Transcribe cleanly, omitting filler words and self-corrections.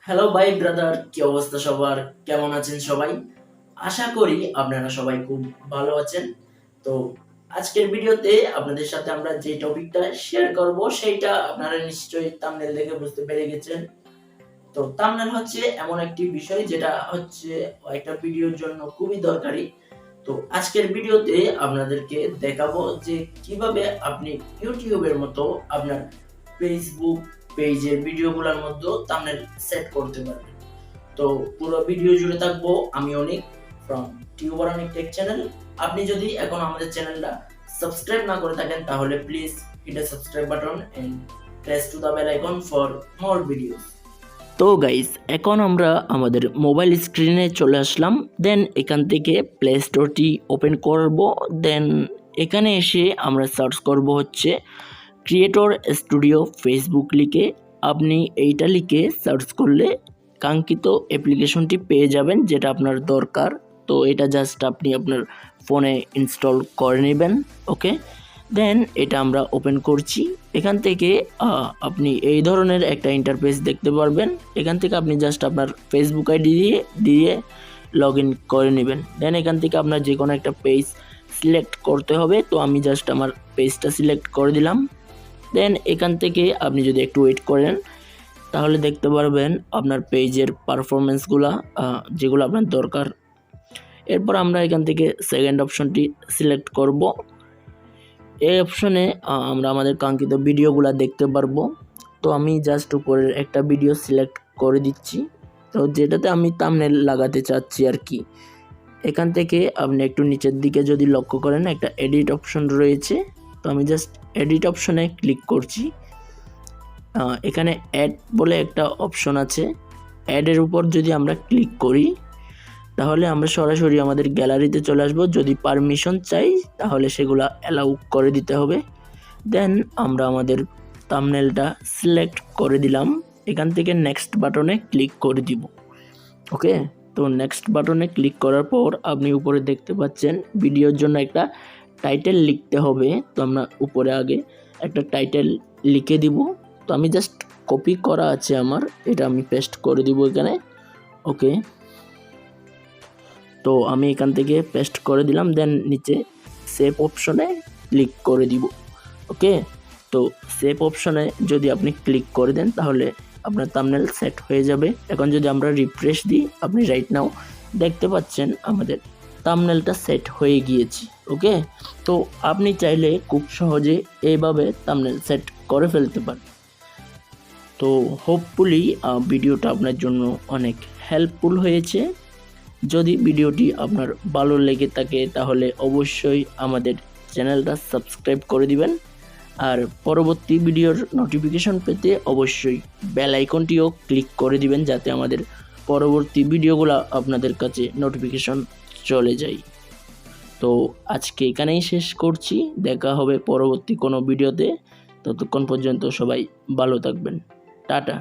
Hello ভাই brother, কি অবস্থা সবার? কেমন আছেন সবাই? আশা করি আপনারা সবাই খুব ভালো আছেন। তো আজকের ভিডিওতে আপনাদের সাথে আমরা যে টপিকটা শেয়ার করব সেইটা আপনারা নিশ্চয়ই থাম্বনেল দেখে বুঝতে পেরে গেছেন। তো থাম্বনেল হচ্ছে এমন একটি বিষয় যেটা হচ্ছে একটা ভিডিওর জন্য খুবই দরকারি। তো আজকের ভিডিওতে আপনাদেরকে দেখাবো যে কিভাবে আপনি ইউটিউবের মতো আপনার ফেসবুক পেজের ভিডিওগুলোর মধ্যে থাম্বনেল সেট করতে পারবেন। তো পুরো ভিডিও জুড়ে থাকবো আমি Anik from tuber Anik tech channel. আপনি যদি এখন আমাদের চ্যানেলটা সাবস্ক্রাইব না করে থাকেন তাহলে please hit the subscribe button and press to the bell icon for more videos. তো গাইস, এখন আমরা আমাদের মোবাইল স্ক্রিনে চলে আসলাম। দেন এখান থেকে প্লে স্টোরটি ওপেন করব। দেন এখানে এসে আমরা সার্চ করব হচ্ছে ক্রিয়েটর স্টুডিও ফেসবুক লিখে। আপনি এইটা লিখে সার্চ করলে কাঙ্ক্ষিত অ্যাপ্লিকেশনটি পেয়ে যাবেন যেটা আপনার দরকার। তো এটা জাস্ট আপনি আপনার ফোনে ইনস্টল করে নেবেন। ওকে, দেন এটা আমরা ওপেন করছি। এখান থেকে আপনি এই ধরনের একটা ইন্টারফেস দেখতে পারবেন। এখান থেকে আপনি জাস্ট আপনার ফেসবুক আইডি দিয়ে লগ ইন করে নেবেন। দেন এখান থেকে আপনার যে কোনো একটা পেজ সিলেক্ট করতে হবে। তো আমি জাস্ট আমার পেজটা সিলেক্ট করে দিলাম। দেন এখান থেকে আপনি যদি একটু ওয়েট করেন তাহলে দেখতে পারবেন আপনার পেজের পারফরমেন্সগুলো যেগুলো আপনার দরকার। এরপর আমরা এখান থেকে সেকেন্ড অপশনটি সিলেক্ট করব। এই অপশনে আমরা আমাদের কাঙ্ক্ষিত ভিডিওগুলো দেখতে পারবো। তো আমি জাস্ট উপরের একটা ভিডিও সিলেক্ট করে দিচ্ছি, তো যেটাতে আমি থাম্বনেল লাগাতে চাচ্ছি আর কি। এখান থেকে আপনি একটু নিচের দিকে যদি লক্ষ্য করেন একটা এডিট অপশন রয়েছে। তো আমি জাস্ট এডিট অপশনে ক্লিক করছি। এখানে অ্যাড বলে একটা অপশন আছে। অ্যাডের উপর যদি আমরা ক্লিক করি তাহলে আমরা সরাসরি আমাদের গ্যালারিতে চলে আসব। যদি পারমিশন চাই তাহলে সেগুলো অ্যালাউ করে দিতে হবে। দেন আমরা আমাদের থাম্বনেলটা সিলেক্ট করে দিলাম। এখান থেকে নেক্সট বাটনে ক্লিক করে দিব। ওকে, তো নেক্সট বাটনে ক্লিক করার পর আপনি উপরে দেখতে পাচ্ছেন ভিডিওর জন্য একটা টাইটেল লিখতে হবে। তো আমরা উপরে আগে একটা টাইটেল লিখে দিব। তো আমি জাস্ট কপি করা আছে আমার, এটা আমি পেস্ট করে দিব এখানে। ওকে, তো আমি এখান থেকে পেস্ট করে দিলাম। দেন নিচে সেভ অপশনে ক্লিক করে দিব। ওকে, তো সেভ অপশনে যদি আপনি ক্লিক করে দেন তাহলে আপনার থাম্বনেল সেট হয়ে যাবে। এখন যদি আমরা রিফ্রেশ দিই, আপনি রাইট নাও দেখতে পাচ্ছেন আমাদের থাম্বনেলটা সেট হয়ে গিয়েছে। ওকে, তো আপনি চাইলে খুব সহজে এইভাবে থাম্বনেল সেট করে ফেলতে পারেন। তো হোপফুলি ভিডিওটা আপনার জন্য অনেক হেল্পফুল হয়েছে। যদি ভিডিওটি আপনার ভালো লেগে থাকে তাহলে অবশ্যই আমাদের চ্যানেলটা সাবস্ক্রাইব করে দিবেন। আর পরবর্তী ভিডিওর নোটিফিকেশন পেতে অবশ্যই বেল আইকনটিও ক্লিক করে দিবেন যাতে আমাদের পরবর্তী ভিডিওগুলো আপনাদের কাছে নোটিফিকেশন চলে যায়। তো আজকে এখানেই শেষ করছি, দেখা হবে পরবর্তী কোনো ভিডিওতে। ততক্ষণ পর্যন্ত সবাই ভালো থাকবেন। টাটা।